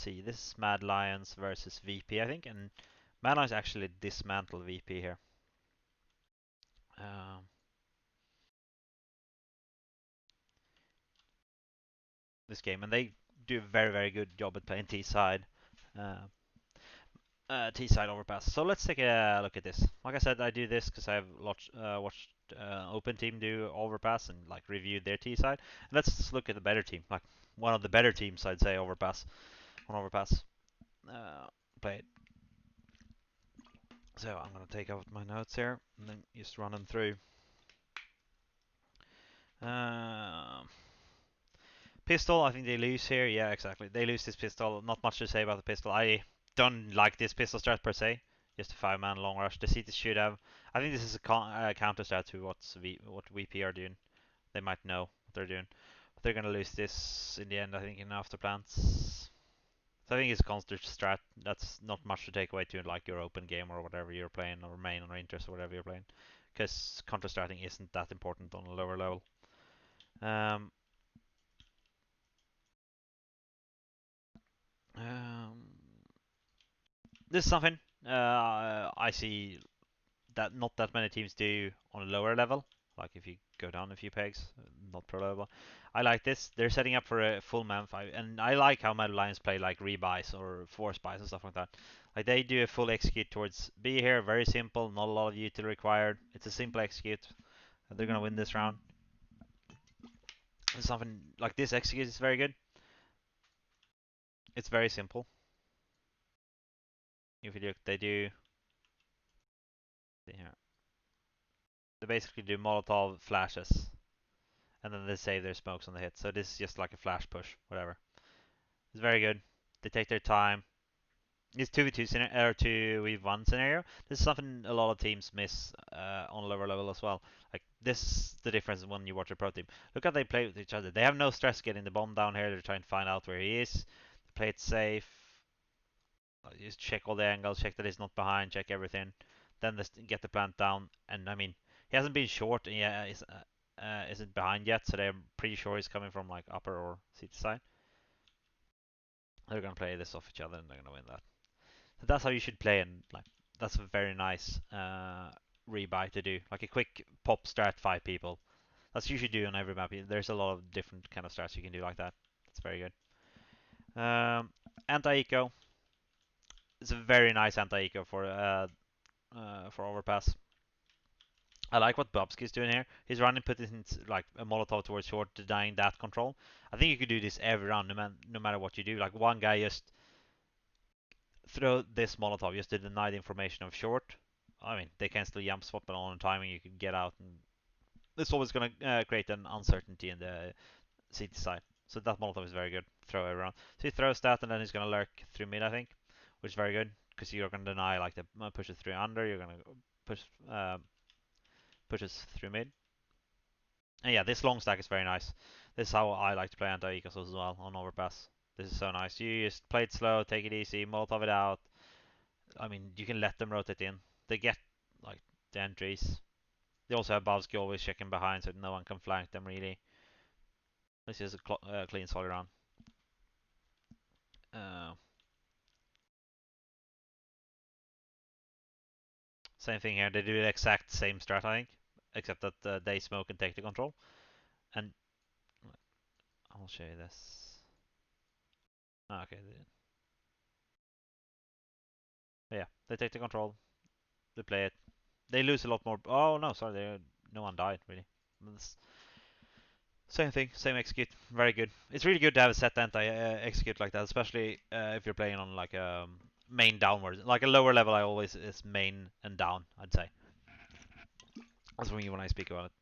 see. This is Madlions versus VP, I think, and Madlions actually dismantled VP here. This game, and they do a very, very good job at playing T-side. Uh, T-side overpass. So let's take a look at this. Like I said, I do this because I've watched Open Team do overpass and like reviewed their T-side. And let's look at the better team, like one of the better teams, I'd say, overpass on overpass. Play it. So I'm gonna take out my notes here and then just run them through. Pistol, I think they lose here. Yeah, exactly. They lose this pistol. Not much to say about the pistol. I don't like this pistol strat per se. Just a 5-man long rush. The CT should have. I think this is a counter strat to what VP are doing. They might know what they're doing. But they're going to lose this in the end, I think, in after plants. So I think it's a counter strat. That's not much to take away to like your open game or whatever you're playing, or main or interest or whatever you're playing. Because counter stratting isn't that important on a lower level. Um, um, this is something I see that not that many teams do on a lower level. Like if you go down a few pegs, not pro level. I like this. They're setting up for a full man fight, and I like how Madlions play like rebuys or force buys and stuff like that. Like they do a full execute towards B here, very simple, not a lot of util required. It's a simple execute. They're gonna win this round. Something like this execute is very good. It's very simple. If you look, they do. Here. They basically do Molotov flashes, and then they save their smokes on the hit. So this is just like a flash push, whatever. It's very good. They take their time. It's 2v2 scenario, or 2v1 scenario. This is something a lot of teams miss on lower level as well. Like this is the difference when you watch a pro team. Look how they play with each other. They have no stress getting the bomb down here. They're trying to find out where he is. They play it safe. Just check all the angles, check that he's not behind, check everything. Then get the plant down. And I mean, he hasn't been short and yeah, isn't behind yet, so they're pretty sure he's coming from like upper or CT side. They're gonna play this off each other and they're gonna win that. So that's how you should play, and like that's a very nice rebuy to do. Like a quick pop strat 5 people. That's what you should do on every map. There's a lot of different kind of strats you can do like that. It's very good. Anti-eco. It's a very nice anti-eco for overpass. I like what Bobski's doing here. He's running, putting like a Molotov towards short, denying that control. I think you could do this every round, no matter what you do. Like one guy just throw this Molotov just to deny the information of short. I mean, they can still jump spot, but on timing you can get out, and it's always going to create an uncertainty in the CT side. So that Molotov is very good. Throw everyone. So he throws that, and then he's going to lurk through mid, I think, which is very good because you're going to deny like the pushes through under. You're going to push pushes through mid. And yeah, this long stack is very nice. This is how I like to play anti-ecos as well on overpass. This is so nice. You just play it slow, take it easy, Molotov it out. I mean, you can let them rotate in. They get like the entries. They also have Bavsky always checking behind, so no one can flank them really. This is a clean solid round. Uh, Same thing here. They do the exact same strat, I think, except that they smoke and take the control. And I'll show you this. Okay. Yeah, they take the control. They play it. They lose a lot more. Oh no, sorry, no one died really. Same thing, same execute. Very good. It's really good to have a set anti execute like that, especially if you're playing on like a main downwards. Like a lower level, I always is main and down. I'd say that's for me when I speak about it.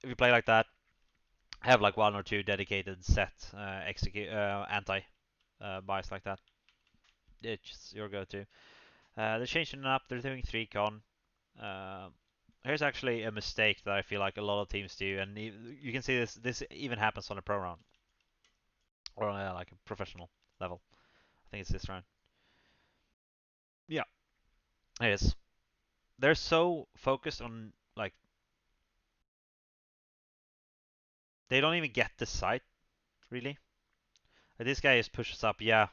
If you play like that, have like 1 or 2 dedicated set execute anti buys like that. It's your go-to. They're changing it up. They're doing 3 con. Uh, Here's actually a mistake that I feel like a lot of teams do, and you can see this. This even happens on a pro round or on like a professional level. I think it's this round. Yeah, it is. They're so focused on like they don't even get the site really. This guy just pushes up. Yeah,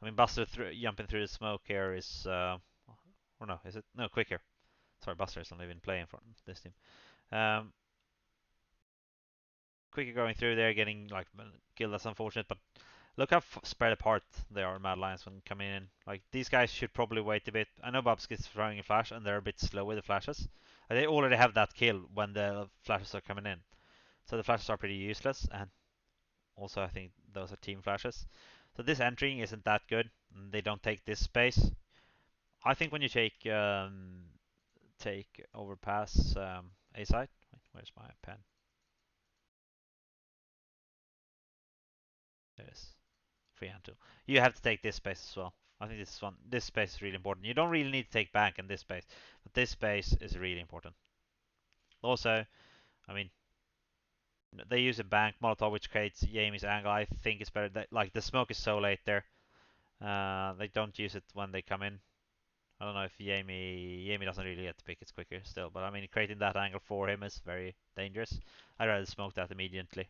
I mean Buster jumping through the smoke here is or no, is it? No, Quicker. Sorry, Buster isn't even playing for this team. Um, Quicker going through there, getting like killed. That's unfortunate, but look how spread apart they are, Mad Lions, when coming in. Like these guys should probably wait a bit. I know Bobski's throwing a flash, and they're a bit slow with the flashes. They already have that kill when the flashes are coming in, so the flashes are pretty useless. And also, I think those are team flashes. So this entering isn't that good. They don't take this space. I think when you take overpass A side. Wait, where's my pen? There it is. Freehand tool. You have to take this space as well. I think this space is really important. You don't really need to take bank in this space, but this space is really important. Also, I mean, they use a bank Molotov which creates Jamie's angle. I think it's better that like the smoke is so late there. They don't use it when they come in. I don't know if Jamie doesn't really get to pick it quicker still, but I mean creating that angle for him is very dangerous. I'd rather smoke that immediately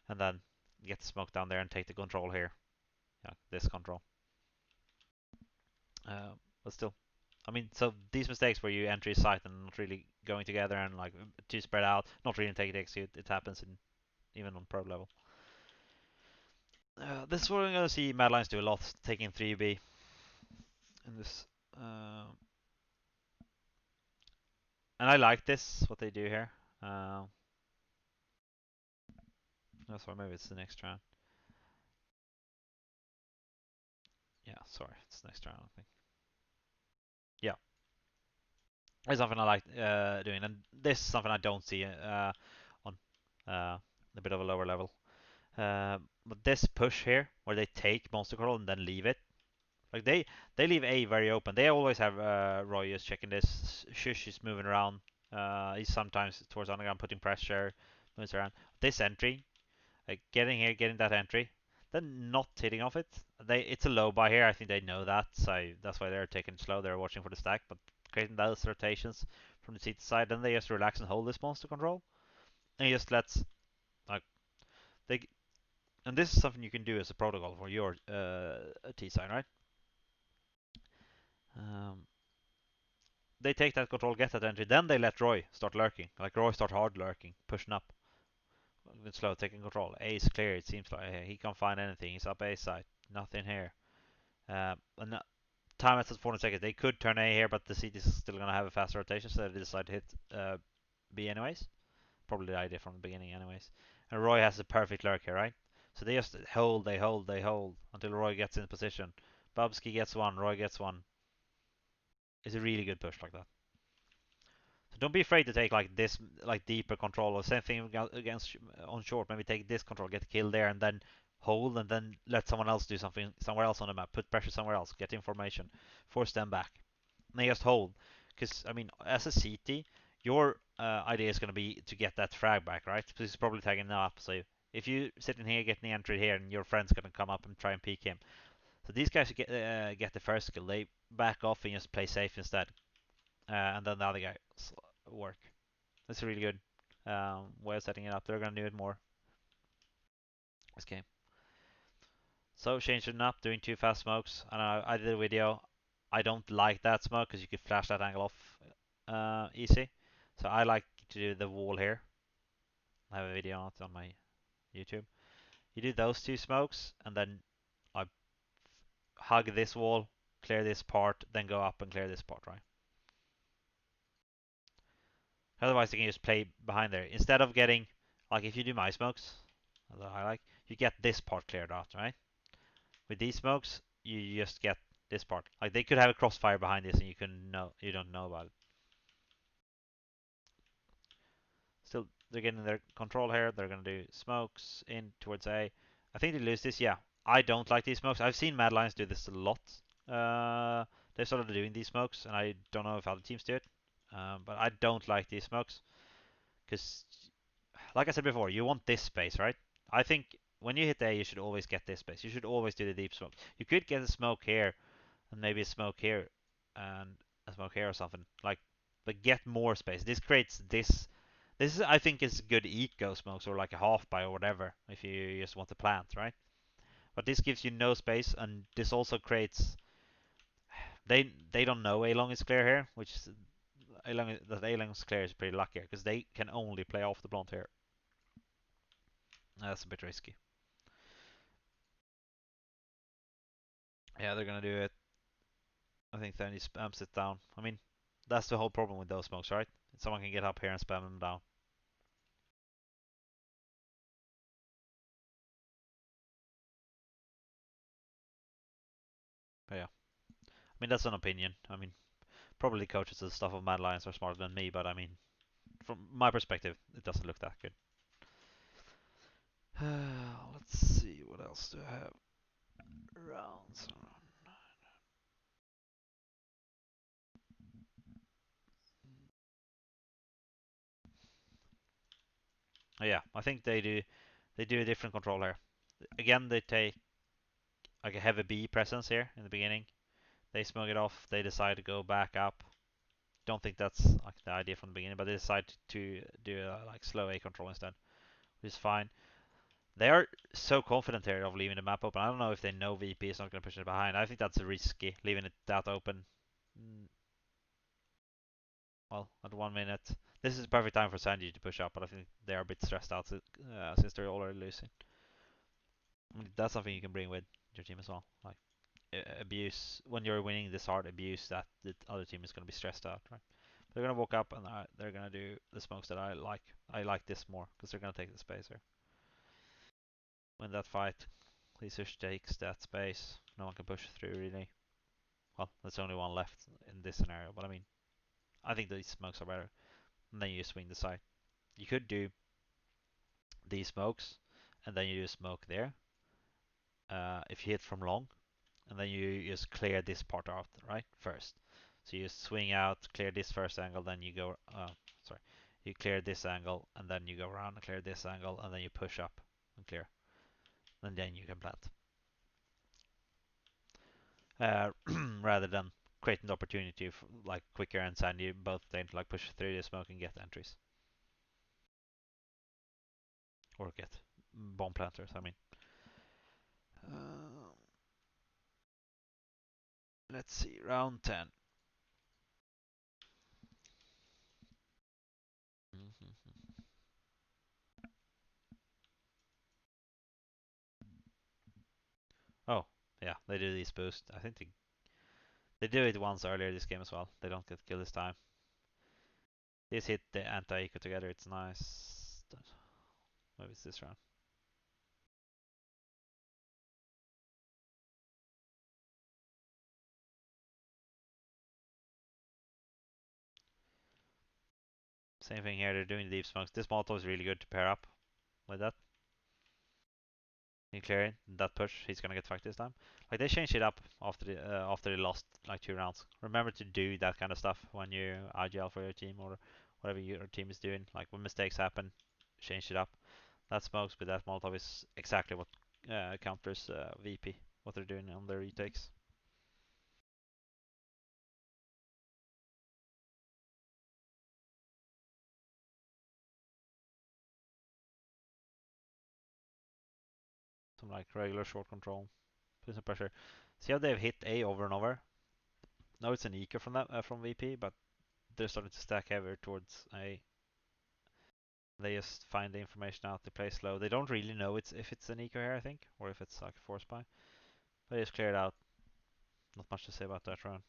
and then get the smoke down there and take the control here. Yeah, this control. But still, I mean, so these mistakes where you enter site and not really going together and like too spread out, not really taking the execute, it happens in even on pro level. This is what I'm gonna see Madlions do a lot, taking 3B in this. And I like this, what they do here. No, sorry, maybe it's the next round. Yeah, sorry, it's the next round, I think. Yeah, it's something I like doing, and this is something I don't see on a bit of a lower level. But this push here, where they take monster control and then leave it, like they leave A very open. They always have Roy is checking this. Shush is moving around. He's sometimes towards underground putting pressure, moves around. This entry, like getting here, getting that entry, then not hitting off it. It's a low buy here. I think they know that, so that's why they're taking it slow. They're watching for the stack, but creating those rotations from the seat side, then they just relax and hold this monster control, and he just lets like they. And this is something you can do as a protocol for your T-side, right? Um, they take that control, get that entry, then they let Roy start lurking. Like Roy start hard lurking, pushing up. With slow, taking control. A is clear, it seems like. He can't find anything. He's up A side. Nothing here. And time at 400 seconds. They could turn A here, but the CT is still going to have a faster rotation, so they decide to hit B anyways. Probably the idea from the beginning anyways. And Roy has a perfect lurk here, right? So they just hold, they hold, they hold until Roy gets in position. Bubsky gets one, Roy gets one. It's a really good push like that. So don't be afraid to take like this, like deeper control, or same thing against on short. Maybe take this control, get a kill there, and then hold, and then let someone else do something somewhere else on the map. Put pressure somewhere else, get information, force them back. And they just hold, because I mean, as a CT, your idea is going to be to get that frag back, right? Because he's probably tagging up. So if you sitting here getting the entry here, and your friend's going to come up and try and peek him, so these guys get the first kill. They back off and just play safe instead, and then the other guys work. That's a really good way of setting it up. They're gonna do it more this game. So changing it up, doing two fast smokes. And I did a video. I don't like that smoke because you could flash that angle off easy. So I like to do the wall here. I have a video on it on my YouTube. You do those two smokes and then I hug this wall, clear this part, then go up and clear this part, right? Otherwise, you can just play behind there. Instead of getting, like if you do my smokes, that I like, you get this part cleared out, right? With these smokes, you just get this part. Like they could have a crossfire behind this, and you don't know about it. Still, they're getting their control here. They're gonna do smokes in towards A. I think they lose this. Yeah, I don't like these smokes. I've seen Mad Lions do this a lot. They started doing these smokes, and I don't know if other teams do it. But I don't like these smokes because, like I said before, you want this space, right? I think when you hit A, you should always get this space. You should always do the deep smoke. You could get a smoke here and maybe a smoke here and a smoke here or something like, but get more space. This creates this. This is, I think, is good eco smokes or like a half buy or whatever if you just want to plant, right? But this gives you no space, and this also creates. They don't know A long is clear here, which is A long is clear is pretty lucky because they can only play off the blonde here. That's a bit risky. Yeah, they're gonna do it. I think then he spams it down. I mean, that's the whole problem with those smokes, right? Someone can get up here and spam them down. But yeah, I mean that's an opinion. I mean, probably coaches and stuff of Madlions are smarter than me, but I mean, from my perspective, it doesn't look that good. Let's see, what else do I have? Rounds. Yeah, I think they do a different control here. Again, they take like a heavy B presence here in the beginning. They smoke it off. They decide to go back up. Don't think that's like the idea from the beginning, but they decide to do like slow A control instead, which is fine. They are so confident here of leaving the map open. I don't know if they know VP is not going to push it behind. I think that's risky, leaving it that open. Well, at 1 minute. This is the perfect time for Sanji to push up, but I think they are a bit stressed out since they're already losing. I mean, that's something you can bring with your team as well. Like abuse when you're winning this hard, abuse that the other team is going to be stressed out, right? They're going to walk up and they're going to do the smokes that I like. I like this more because they're going to take the space here. Win that fight.Lisush takes that space. No one can push through really. Well, there's only one left in this scenario, but I mean, I think these smokes are better. And then you swing the side. You could do these smokes, and then you do smoke there. If you hit from long, and then you just clear this part out, right? First. So you swing out, clear this first angle, then you go, sorry, you clear this angle, and then you go around and clear this angle, and then you push up and clear. And then you can plant. Rather than creating the opportunity for, like Quicker and Sandy both then like push through the smoke and get entries. Or get bomb planters, I mean. Uh, let's see, round 10. Mm-hmm. Oh, yeah, they do these boosts. I think they do it once earlier this game as well. They don't get killed this time. These hit the anti-eco together, it's nice. Maybe it's this round. Same thing here, they're doing the deep smokes. This Molotov is really good to pair up with that. You clear it, that push, he's gonna get fucked this time. Like they changed it up after they lost like 2 rounds. Remember to do that kind of stuff when you IGL for your team or whatever your team is doing. Like when mistakes happen, change it up. That smokes with that Molotov is exactly what counters VP, what they're doing on their retakes. Some like regular short control, put some pressure. See how they've hit A over and over. Now it's an eco from that from VP, but they're starting to stack heavier towards A. They just find the information out. They play slow. They don't really know if it's an eco here, I think, or if it's like a force buy. But they just clear it out. Not much to say about that round.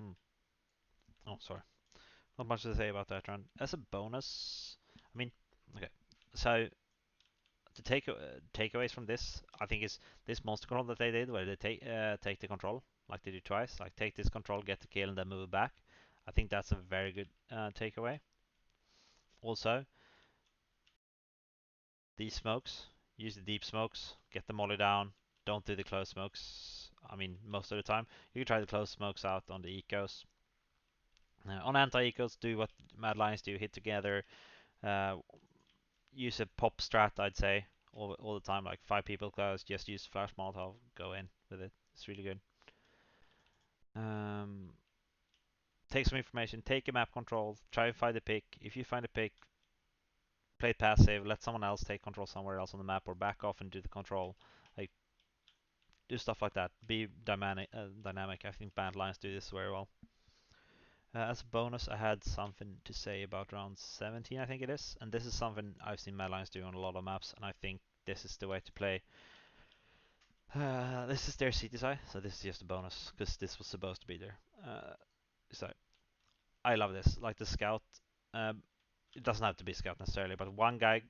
Hmm. Oh, sorry. Not much to say about that round. As a bonus, I mean, okay. So the takeaways from this, I think, is this monster control that they did, where they take the control, like they do twice, like take this control, get the kill, and then move it back. I think that's a very good takeaway. Also, these smokes, use the deep smokes, get the molly down, don't do the close smokes. I mean, most of the time, you can try the close smokes out on the ecos. On anti-ecos, do what Mad Lions do, hit together, uh, use a pop strat, I'd say, all the time. Like 5 people close, just use flash Molotov, go in with it. It's really good. Um, take some information, take a map control, try and find a pick. If you find a pick, play it passive, let someone else take control somewhere else on the map, or back off and do the control. Like, do stuff like that. Be dynamic. I think Madlions do this very well. As a bonus, I had something to say about round 17, I think it is, and this is something I've seen Madlions do on a lot of maps, and I think this is the way to play. This is their city side, so this is just a bonus because this was supposed to be there. So I love this. Like the scout, um, it doesn't have to be scout necessarily, but one guy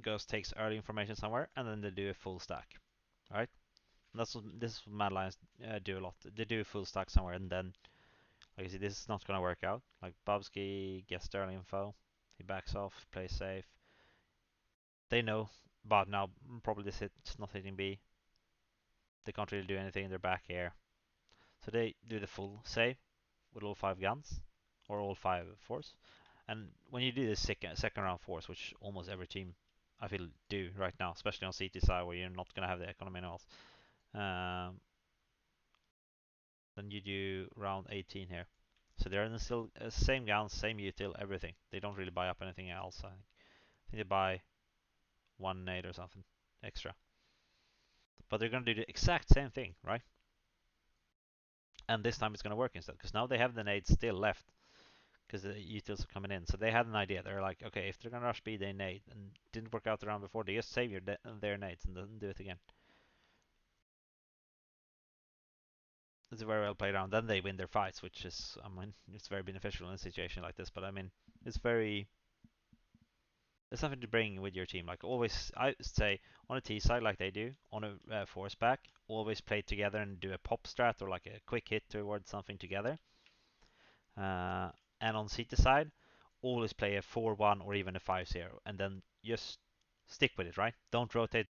goes takes early information somewhere, and then they do a full stack, right? And that's what this is what Madlions do a lot. They do a full stack somewhere, and then like you see, this is not gonna work out. Like Bobsky gets the early info, he backs off, plays safe. They know, but now probably this hit's not hitting B. They can't really do anything. They're back here. So they do the full save with all 5 guns, or all 5 force. And when you do the second round force, which almost every team I feel do right now, especially on CT side where you're not gonna have the economy animals, um, then you do round 18 here. So they're in the still same guns, same util, everything. They don't really buy up anything else. I think they buy one nade or something extra. But they're gonna do the exact same thing, right? And this time it's gonna work instead, because now they have the nades still left, because the utils are coming in. So they had an idea. They're like, okay, if they're gonna rush B, they nade, and didn't work out the round before. They just save their nades and then do it again. It's a very well played round. Then they win their fights, which is, I mean, it's very beneficial in a situation like this. But I mean, it's very, there's something to bring with your team. Like always, I say on a T side, like they do on a force back, always play together and do a pop strat or like a quick hit towards something together. Uh, and on CT side, always play a 4-1 or even a 5-0, and then just stick with it, right? Don't rotate.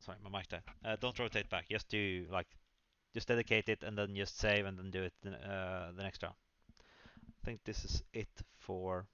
Sorry, my mic died. Don't rotate back. Just do like, just dedicate it and then just save and then do it the next round. I think this is it for